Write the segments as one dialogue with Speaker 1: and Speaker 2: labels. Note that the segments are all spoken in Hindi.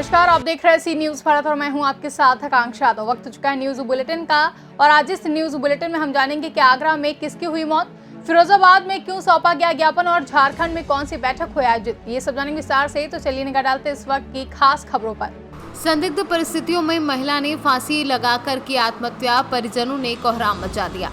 Speaker 1: नमस्कार, आप देख रहे हैं सी न्यूज भारत और मैं हूं आपके साथ आकांक्षा यादव। वक्त हो चुका है न्यूज बुलेटिन का और आज इस न्यूज बुलेटिन में हम जानेंगे कि आगरा में किसकी हुई मौत, फिरोजाबाद में क्यों सौंपा गया ज्ञापन और झारखंड में कौन सी बैठक हुई आयोजित, ये सब जानेंगे विस्तार से। तो चलिए निगाह डालते इस वक्त की खास खबरों पर। संदिग्ध परिस्थितियों में महिला ने फांसी लगाकर की आत्महत्या, परिजनों ने कोहराम मचा दिया।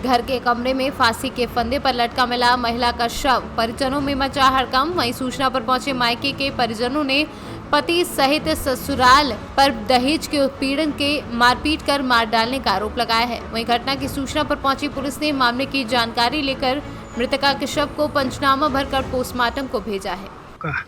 Speaker 1: घर के कमरे में फांसी के फंदे पर लटका मिला महिला का शव, परिजनों में मचा हड़कंप। वहीं सूचना पर पहुंचे मायके के परिजनों ने पति सहित ससुराल पर दहेज के उत्पीड़न के मारपीट कर मार डालने का आरोप लगाया है। वहीं घटना की सूचना पर पहुंची पुलिस ने मामले की जानकारी लेकर मृतका के शव को पंचनामा भरकर पोस्टमार्टम को भेजा है।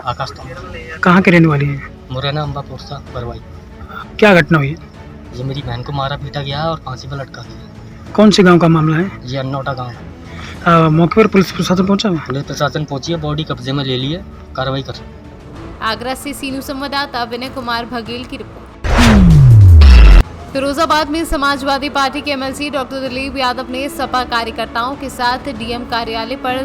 Speaker 2: आकाश
Speaker 3: कहाँ के रहने वाली है?
Speaker 2: मुरैना अम्बापुर सा बरवाई।
Speaker 3: क्या घटना हुई?
Speaker 2: ये मेरी बहन को मारा पीटा गया और फांसी पर लटका दिया।
Speaker 3: कौन से गांव का मामला है?
Speaker 2: ये अन्नौटा गाँव।
Speaker 3: मौके पर पुलिस प्रशासन पहुंचा है?
Speaker 2: पुलिस प्रशासन पहुंची है, बॉडी कब्जे में ले ली है, कार्रवाई कर।
Speaker 1: आगरा से सी न्यूज संवाददाता विनय कुमार बघेल की रिपोर्ट। फिरोजाबाद में समाजवादी पार्टी के एमएलसी डॉक्टर दिलीप यादव ने सपा कार्यकर्ताओं के साथ डीएम कार्यालय पर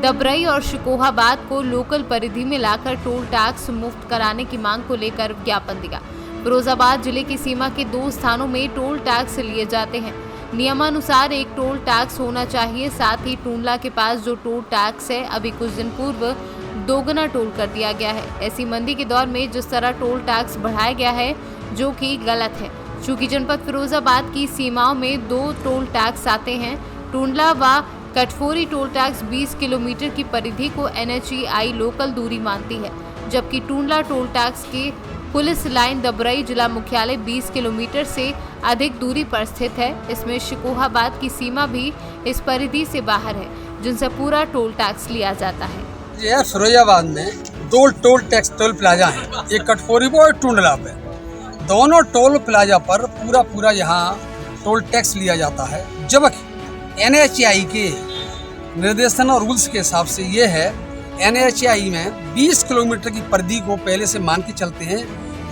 Speaker 1: दबरई और शिकोहाबाद को लोकल परिधि में लाकर टोल टैक्स मुफ्त कराने की मांग को लेकर ज्ञापन दिया। फिरोजाबाद जिले की सीमा के 2 स्थानों में टोल टैक्स लिए जाते हैं। नियमानुसार एक टोल टैक्स होना चाहिए। साथ ही टूंडला के पास जो टोल टैक्स है, अभी कुछ दिन पूर्व दोगुना टोल कर दिया गया है। ऐसी मंदी के दौर में जिस तरह टोल टैक्स बढ़ाया गया है, जो कि गलत है। चूंकि जनपद फिरोजाबाद की सीमाओं में 2 टोल टैक्स आते हैं। टूंडला व कटफोरी टोल टैक्स 20 किलोमीटर की परिधि को NHEI लोकल दूरी मानती है, जबकि टूंडला टोल टैक्स की पुलिस लाइन दबरई जिला मुख्यालय 20 किलोमीटर से अधिक दूरी पर स्थित है। इसमें शिकोहाबाद की सीमा भी इस परिधि से बाहर है, जिनसे पूरा टोल टैक्स लिया जाता है।
Speaker 4: ये फिरोजाबाद में 2 टोल टैक्स टोल प्लाजा हैं, एक कटफोरी पे और टूंडला पे। दोनों टोल प्लाजा पर पूरा यहाँ टोल टैक्स लिया जाता है, जबकि NHEI के निर्देशन और रूल्स के हिसाब से ये है, NHEI में 20 किलोमीटर की परिधि को पहले से मान के चलते हैं।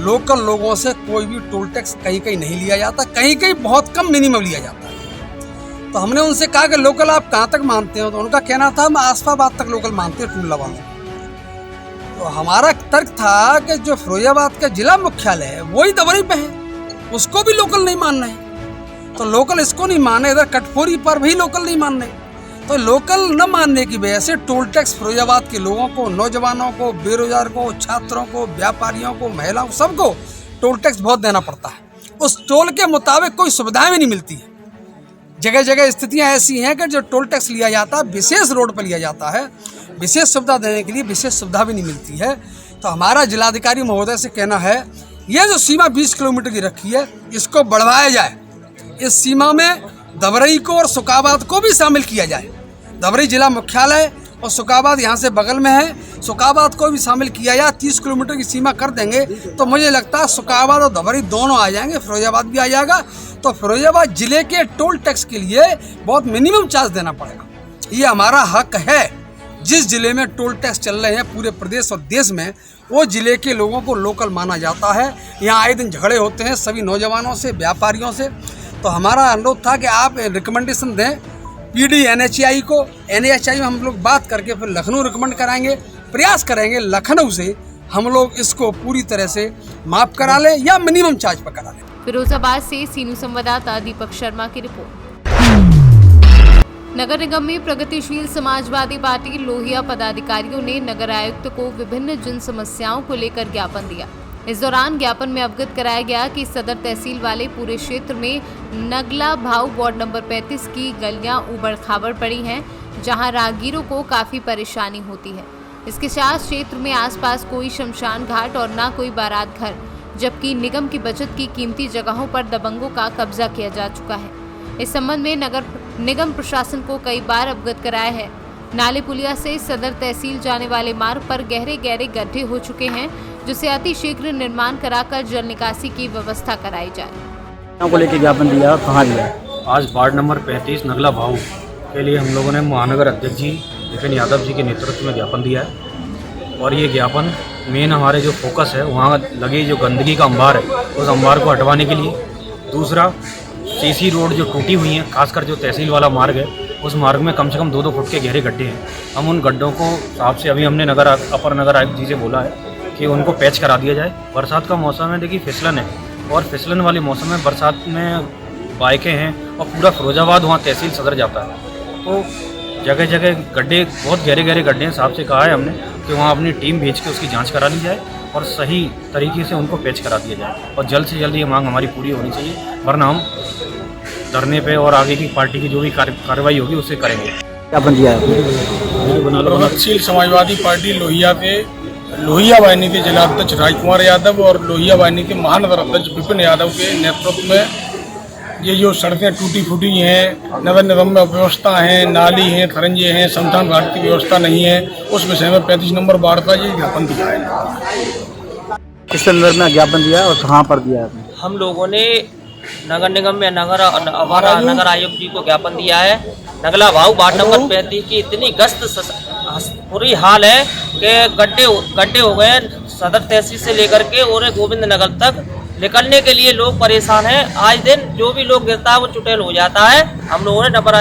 Speaker 4: लोकल लोगों से कोई भी टोल टैक्स कहीं नहीं लिया जाता, कहीं बहुत कम मिनिमम लिया जाता है। तो हमने उनसे कहा कि लोकल आप कहाँ तक मानते हो, तो उनका कहना था हम आसफाबाद तक लोकल मानते हैं टूंडला वाले। तो हमारा तर्क था कि जो फिरोजाबाद का जिला मुख्यालय है वही दबरई पे है, उसको भी लोकल नहीं मानना है। तो लोकल इसको नहीं माने, इधर कटफोरी पर भी लोकल नहीं मानने। तो लोकल न मानने की वजह से टोल टैक्स फिरोजाबाद के लोगों को, नौजवानों को, बेरोजगार को, छात्रों को, व्यापारियों को, महिलाओं को, सबको टोल टैक्स बहुत देना पड़ता है। उस टोल के मुताबिक कोई सुविधाएं भी नहीं मिलती है। जगह जगह स्थितियां ऐसी हैं कि जो टोल टैक्स लिया जाता है विशेष रोड पर लिया जाता है, विशेष सुविधा देने के लिए विशेष सुविधा भी नहीं मिलती है। तो हमारा जिलाधिकारी महोदय से कहना है, ये जो सीमा 20 किलोमीटर की रखी है, इसको बढ़वाया जाए। इस सीमा में दबरई को और सुकाबाद को भी शामिल किया जाए। दबरई जिला मुख्यालय और सुकाबाद यहाँ से बगल में है, सुकाबाद को भी शामिल किया जाए। 30 किलोमीटर की सीमा कर देंगे तो मुझे लगता है सुकाबाद और दबरई दोनों आ जाएंगे, फिरोजाबाद भी आ जाएगा। तो फिरोजाबाद जिले के टोल टैक्स के लिए बहुत मिनिमम चार्ज देना पड़ेगा। ये हमारा हक है। जिस जिले में टोल टैक्स चल रहे हैं पूरे प्रदेश और देश में, वो जिले के लोगों को लोकल माना जाता है। यहाँ आए दिन झगड़े होते हैं सभी नौजवानों से, व्यापारियों से। तो हमारा अनुरोध था कि आप रिकमेंडेशन दें PD NHEI को। NHEI में हम लोग बात करके फिर लखनऊ रिकमेंड कराएंगे, प्रयास करेंगे लखनऊ से हम लोग इसको पूरी तरह से माफ करा लें या मिनिमम चार्ज पर करा लें।
Speaker 1: फिरोजाबाद से सीनू संवाददाता दीपक शर्मा की रिपोर्ट। नगर निगम में प्रगतिशील समाजवादी पार्टी लोहिया पदाधिकारियों ने नगर आयुक्त को विभिन्न जन समस्याओं को लेकर ज्ञापन दिया। इस दौरान ज्ञापन में अवगत कराया गया कि सदर तहसील वाले पूरे क्षेत्र में नगला भाऊ वार्ड नंबर 35 की गलियां उबड़ खाबड़ पड़ी हैं, जहां राहगीरों को काफी परेशानी होती है। इसके साथ क्षेत्र में आसपास कोई शमशान घाट और ना कोई बारात घर, जबकि निगम की बचत की कीमती जगहों पर दबंगों का कब्जा किया जा चुका है। इस संबंध में नगर निगम प्रशासन को कई बार अवगत कराया है। नाले पुलिया से सदर तहसील जाने वाले मार्ग पर गहरे गड्ढे हो चुके हैं, जिसे अतिशीघ्र निर्माण कराकर जल निकासी की व्यवस्था कराई जाए।
Speaker 3: को लेकर ज्ञापन दिया, कहाँ दिया?
Speaker 5: आज वार्ड नंबर 35 नगला भाऊ के लिए हम लोगों ने महानगर अध्यक्ष जी विपिन यादव जी के नेतृत्व में ज्ञापन दिया है। और ये ज्ञापन मेन हमारे जो फोकस है, वहाँ लगी जो गंदगी का अंबार है, उस अंबार को हटवाने के लिए। दूसरा, CC रोड जो टूटी हुई है, खासकर जो तहसील वाला मार्ग है, उस मार्ग में कम से कम 2-2 फुट के गहरे गड्ढे हैं। हम उन गड्ढों को साहब से अभी हमने अपर नगर आयुक्त जी से बोला है कि उनको पैच करा दिया जाए। बरसात का मौसम है, देखिए फिसलन है, और फिसलन वाले मौसम में बरसात में बाइकें हैं और पूरा फिरोजाबाद वहाँ तहसील सदर जाता है, तो जगह जगह गड्ढे, बहुत गहरे गहरे गड्ढे हैं। साहब से कहा है हमने कि वहाँ अपनी टीम भेज के उसकी जांच करा ली जाए और सही तरीके से उनको पैच करा दिया जाए, और जल्द से जल्द ये मांग हमारी पूरी होनी चाहिए, वरना हम धरने पे और आगे की पार्टी की जो भी कार्रवाई होगी उसे करेंगे।
Speaker 3: ज्ञापन दिया है?
Speaker 6: प्रगतिशील समाजवादी पार्टी लोहिया के लोहिया वाहिनी के जिलाध्यक्ष राजकुमार यादव और लोहिया वाहिनी के महानगर अध्यक्ष विपिन यादव के नेतृत्व में ये जो सड़कें टूटी फूटी हैं, नगर निगम में अव्यवस्था हैं, नाली हैं, खरंजे हैं, शमशान घाट की व्यवस्था नहीं है, उस विषय में 35 नंबर वार्ड का ये ज्ञापन दिया है।
Speaker 3: किस संदर्भ में ज्ञापन दिया और कहाँ पर दिया है?
Speaker 7: हम लोगों ने नगर निगम में नगर आयुक्त जी को ज्ञापन दिया है। नगला भाऊ वार्ड नंबर 35 की इतनी बुरी हाल है कि गड्ढे हो गए सदर तहसील से लेकर के और गोविंद नगर तक निकलने के लिए लोग परेशान हैं। आज दिन जो भी लोग गिरता है वो चुटेल हो जाता है। हम लोगों ने अपर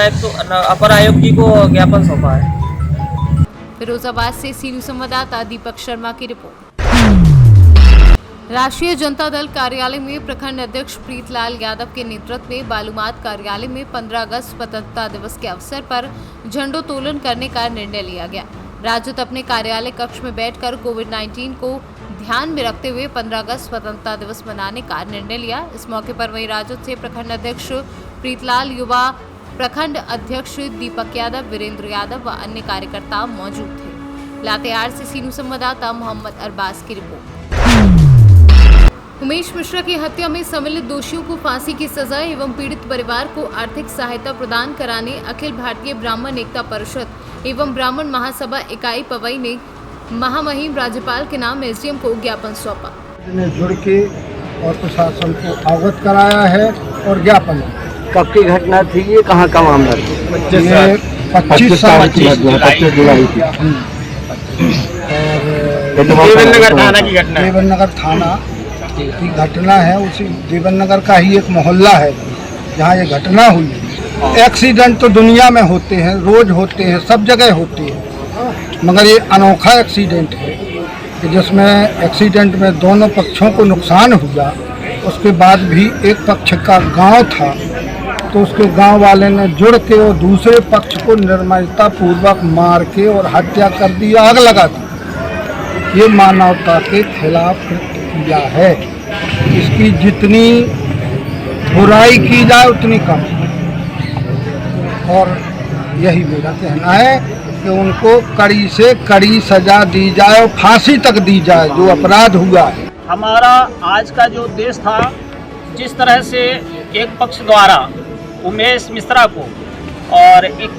Speaker 7: आयुक्त जी को ज्ञापन सौंपा है।
Speaker 1: फिरोजाबाद से सीनियर संवाददाता दीपक शर्मा की रिपोर्ट। राष्ट्रीय जनता दल कार्यालय में प्रखंड अध्यक्ष प्रीतलाल यादव के नेतृत्व में बालूमाथ कार्यालय में 15 अगस्त स्वतंत्रता दिवस के अवसर पर झंडोत्तोलन करने का निर्णय लिया गया। राजद अपने कार्यालय कक्ष में बैठकर कोविड-19 को ध्यान में रखते हुए 15 अगस्त स्वतंत्रता दिवस मनाने का निर्णय लिया। इस मौके पर वही राजद से प्रखंड अध्यक्ष प्रीतलाल, युवा प्रखंड अध्यक्ष दीपक यादव, वीरेंद्र यादव व अन्य कार्यकर्ता मौजूद थे। लातेहार से सीनू संवाददाता मोहम्मद अरबाज की रिपोर्ट। उमेश मिश्रा की हत्या में सम्मिलित दोषियों को फांसी की सजा एवं पीड़ित परिवार को आर्थिक सहायता प्रदान कराने अखिल भारतीय ब्राह्मण एकता परिषद एवं ब्राह्मण महासभा इकाई पवई ने महामहिम राज्यपाल के नाम एसडीएम को ज्ञापन सौंपा।
Speaker 8: ने जुड़ के और प्रशासन को अवगत कराया है और ज्ञापन।
Speaker 3: कब की घटना थी ये, कहाँ का मामला था?
Speaker 8: 25 साल की
Speaker 3: 25 जुलाई की।
Speaker 8: देवन नगर थाना की घटना है। उसी देवन नगर का ही एक मोहल्ला है जहाँ ये घटना हुई है। एक्सीडेंट तो दुनिया में होते हैं, रोज होते हैं, सब जगह होते हैं, मगर ये अनोखा एक्सीडेंट है कि जिसमें एक्सीडेंट में दोनों पक्षों को नुकसान हुआ। उसके बाद भी एक पक्ष का गांव था तो उसके गांव वाले ने जुड़ के और दूसरे पक्ष को निर्ममता पूर्वक मार के और हत्या कर दी, आग लगा दी। ये मानवता के खिलाफ किया है। इसकी जितनी बुराई की जाए उतनी कम, और यही मेरा कहना है कि उनको कड़ी से कड़ी सजा दी जाए और फांसी तक दी जाए जो अपराध हुआ है।
Speaker 9: हमारा आज का जो देश था, जिस तरह से एक पक्ष द्वारा उमेश मिश्रा को और एक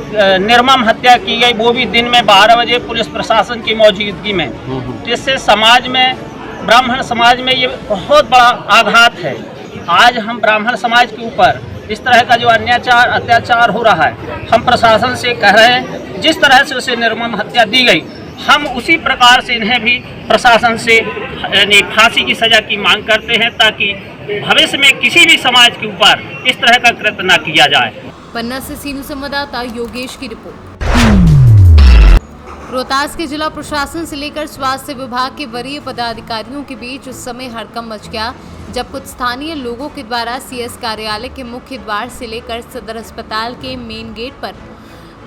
Speaker 9: निर्मम हत्या की गई, वो भी दिन में 12 बजे पुलिस प्रशासन की मौजूदगी में, जिससे समाज में, ब्राह्मण समाज में ये बहुत बड़ा आघात है। आज हम ब्राह्मण समाज के ऊपर इस तरह का जो अत्याचार हो रहा है, हम प्रशासन से कह रहे हैं जिस तरह से उसे निर्मम हत्या दी गई, हम उसी प्रकार से इन्हें भी प्रशासन से यानी फांसी की सज़ा की मांग करते हैं, ताकि भविष्य में किसी भी समाज के ऊपर इस तरह का कृत्य न किया जाए।
Speaker 1: पन्ना से सीनू संवाददाता योगेश की रिपोर्ट। रोहतास के जिला प्रशासन से लेकर स्वास्थ्य विभाग के वरीय पदाधिकारियों के बीच उस समय हड़कंप मच गया जब कुछ स्थानीय लोगों के द्वारा सीएस कार्यालय के मुख्य द्वार से लेकर सदर अस्पताल के मेन गेट पर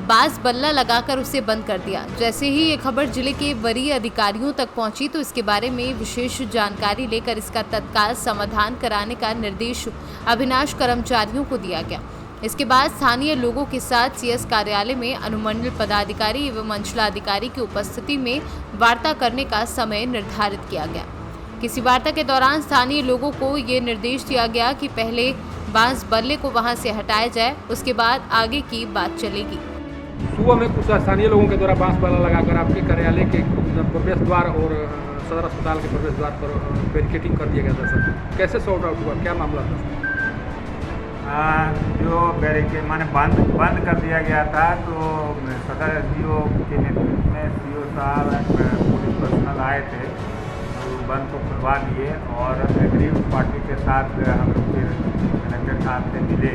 Speaker 1: बांस बल्ला लगाकर उसे बंद कर दिया। जैसे ही ये खबर जिले के वरीय अधिकारियों तक पहुंची तो इसके बारे में विशेष जानकारी लेकर इसका तत्काल समाधान कराने का निर्देश अभिनाश कर्मचारियों को दिया गया। इसके बाद स्थानीय लोगों के साथ सीएस कार्यालय में अनुमंडल पदाधिकारी एवं अंचलाधिकारी की उपस्थिति में वार्ता करने का समय निर्धारित किया गया। किसी वार्ता के दौरान स्थानीय लोगों को ये निर्देश दिया गया कि पहले बांस बल्ले को वहां से हटाया जाए, उसके बाद आगे की बात चलेगी।
Speaker 10: सुबह में कुछ स्थानीय लोगों के द्वारा बांस बल्ला लगाकर आपके कार्यालय के प्रवेश द्वार और सदर अस्पताल के प्रवेश द्वार पर बैरिकेडिंग कर दिया गया था सर, कैसे सॉर्ट आउट हुआ, क्या मामला था?
Speaker 11: जो बैरिकेड माने बंद कर दिया गया था, तो सदर एसडीओ के नेतृत्व में सीओ साहब पुलिस पर्सनल आए थे, तो बंद को खुलवा दिए और एग्रीव पार्टी के साथ हम लोग फिर कलेक्टर साहब से मिले।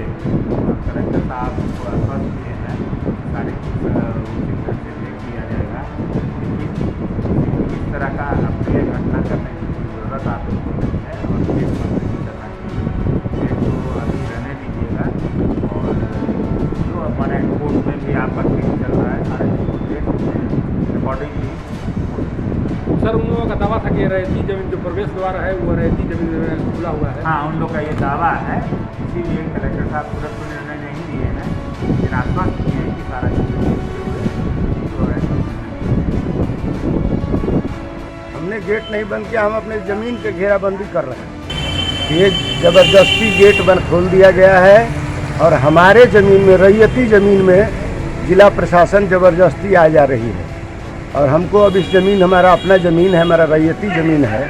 Speaker 11: कलेक्टर साहब को आश्वस्त किए हैं सारी चीज़ उचित रूप से देख लिया जाएगा, लेकिन इस तरह का अप्रिय घटना कोर्ट में भी आपका केस चल रहा है, सारे रिकॉर्डिंगली।
Speaker 10: सर उन लोगों का दावा था कि रैयती जमीन जो प्रवेश द्वार है वो रैयती जमीन में खुला हुआ है।
Speaker 11: हाँ, उन लोग का ये दावा है, इसीलिए कलेक्टर साहब तुरंत तो निर्णय नहीं लिए हैं, लेकिन आश्वस्त किए हैं कि सारा चीज़
Speaker 8: हमने गेट नहीं बंद किया, हम अपने ज़मीन पे घेराबंदी कर रहे हैं। ये ज़बरदस्ती गेट बंद खोल दिया गया है और हमारे ज़मीन में, रैयती ज़मीन में जिला प्रशासन ज़बरदस्ती आ जा रही है। और हमको अब इस ज़मीन, हमारा अपना ज़मीन है, हमारा रैयती ज़मीन है,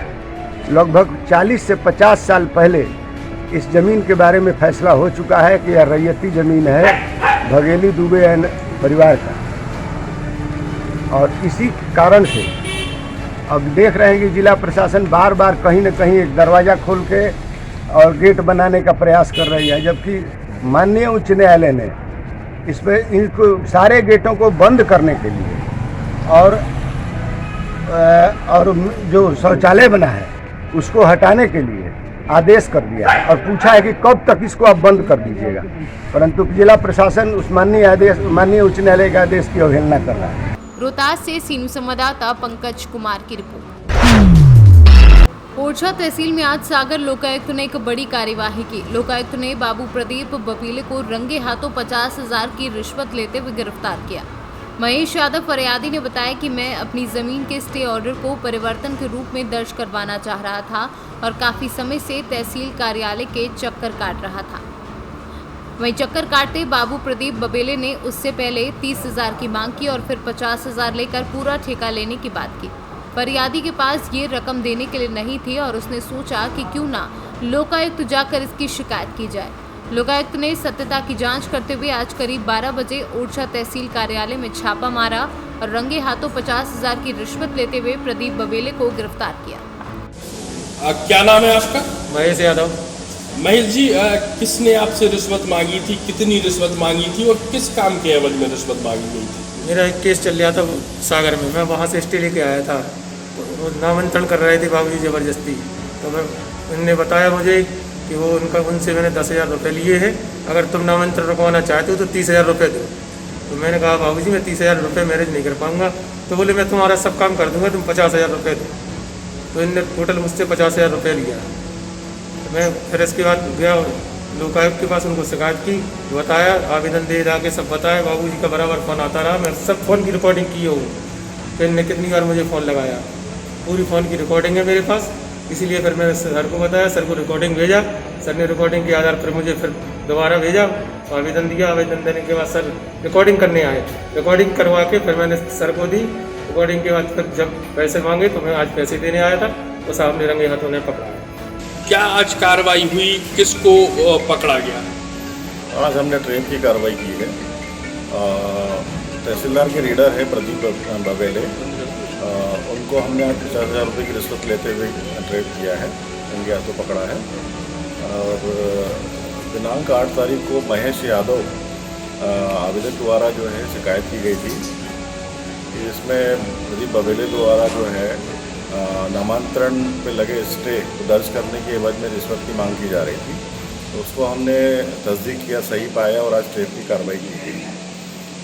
Speaker 8: लगभग 40 से 50 साल पहले इस ज़मीन के बारे में फैसला हो चुका है कि यह रैयती ज़मीन है भगेली दुबे परिवार का। और इसी कारण से अब देख रहे हैं कि जिला प्रशासन बार बार कहीं न कहीं एक दरवाज़ा खोल के और गेट बनाने का प्रयास कर रही है, जबकि माननीय उच्च न्यायालय ने इस पर इनको सारे गेटों को बंद करने के लिए और जो शौचालय बना है उसको हटाने के लिए आदेश कर दिया है और पूछा है कि कब तक इसको आप बंद कर दीजिएगा, परंतु जिला प्रशासन उस माननीय उच्च न्यायालय के आदेश की अवहेलना कर रहा है।
Speaker 1: रोहतास से सीनू संवाददाता पंकज कुमार की रिपोर्ट। ओरछा तहसील में आज सागर लोकायुक्त ने एक बड़ी कार्यवाही की। लोकायुक्त ने बाबू प्रदीप बबेले को रंगे हाथों 50,000 की रिश्वत लेते हुए गिरफ्तार किया। महेश यादव फरियादी ने बताया कि मैं अपनी जमीन के स्टे ऑर्डर को परिवर्तन के रूप में दर्ज करवाना चाह रहा था और काफी समय से तहसील कार्यालय के चक्कर काट रहा था। वहीं चक्कर काटते बाबू प्रदीप बबेले ने उससे पहले 30,000 की मांग की और फिर 50,000 लेकर पूरा ठेका लेने की बात की। फरियादी के पास ये रकम देने के लिए नहीं थी और उसने सोचा कि क्यों ना लोकायुक्त जाकर इसकी शिकायत की जाए। लोकायुक्त ने सत्यता की जांच करते हुए आज करीब 12 बजे ओरछा तहसील कार्यालय में छापा मारा और रंगे हाथों 50,000 की रिश्वत लेते हुए प्रदीप बबेले को गिरफ्तार किया।
Speaker 6: क्या नाम है आपका?
Speaker 5: महेश यादव।
Speaker 6: महेश जी, किसने आपसे रिश्वत मांगी थी, कितनी रिश्वत मांगी थी और किस काम के एवज में रिश्वत मांगी गई थी?
Speaker 5: मेरा एक केस चल रहा था सागर में, मैं वहाँ से स्टे लेके आया था। वो नामांतरण कर रहे थे बाबूजी ज़बरदस्ती, तो उन्होंने बताया मुझे कि वो उनसे मैंने 10,000 रुपये लिए हैं, अगर तुम नामांतरण रुकवाना चाहते हो तो 30,000 रुपये दो। तो मैंने कहा बाबूजी मैं 30,000 रुपये मैनेज नहीं कर पाऊँगा। तो बोले मैं तुम्हारा सब काम कर दूँगा, तुम 50,000 रुपये दो। तो इनने टोटल मुझसे 50,000 रुपये लिया। तो मैं फिर इसके बाद गया लोकायुक्त के पास, उनको शिकायत की, बताया, आवेदन दे के सब बताया। बाबूजी का बराबर फ़ोन आता रहा, मैं सब फ़ोन की रिकॉर्डिंग की हूँ। फिर इनने कितनी बार मुझे फ़ोन लगाया, पूरी फ़ोन की रिकॉर्डिंग है मेरे पास। इसीलिए फिर मैंने सर को बताया, सर को रिकॉर्डिंग भेजा, सर ने रिकॉर्डिंग के आधार पर मुझे फिर दोबारा भेजा, आवेदन दिया। आवेदन देने के बाद सर रिकॉर्डिंग करने आए, रिकॉर्डिंग करवा के फिर मैंने सर को दी। रिकॉर्डिंग के बाद फिर जब पैसे मांगे तो मैं आज पैसे देने आया था, तो साहब ने रंगे हाथों ने पकड़ा।
Speaker 6: क्या आज कार्रवाई हुई, किसको पकड़ा गया?
Speaker 12: आज हमने ट्रेन की कार्रवाई की है। तहसीलदार के रीडर है प्रदीप बबेले, उनको हमने 50,000 रुपये की रिश्वत लेते हुए ट्रेप किया है, उनके हाथों पकड़ा है। और दिनांक 8 तारीख को महेश यादव आवेदक द्वारा जो है शिकायत की गई थी, इसमें प्रदीप बबेले द्वारा जो है नामांतरण पे लगे स्टे दर्ज करने के एवज में रिश्वत की मांग की जा रही थी। तो उसको हमने तस्दीक किया, सही पाया और आज ट्रेप की कार्रवाई की गई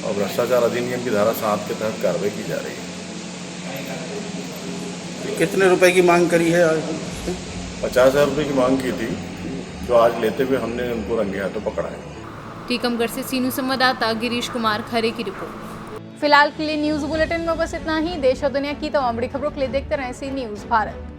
Speaker 12: और भ्रष्टाचार अधिनियम की धारा 7 के तहत कार्रवाई की जा रही है।
Speaker 3: कितने रुपए की मांग करी है?
Speaker 12: 50,000 रुपये की मांग की थी, जो आज लेते हुए हमने उनको रंगे हाथों पकड़ा है।
Speaker 1: टीकमगढ़ से सीनू संवाददाता गिरीश कुमार खरे की रिपोर्ट।
Speaker 13: फिलहाल के लिए न्यूज़ बुलेटिन में बस इतना ही। देश और दुनिया की तमाम बड़ी खबरों के लिए देखते रहें सी न्यूज़ भारत।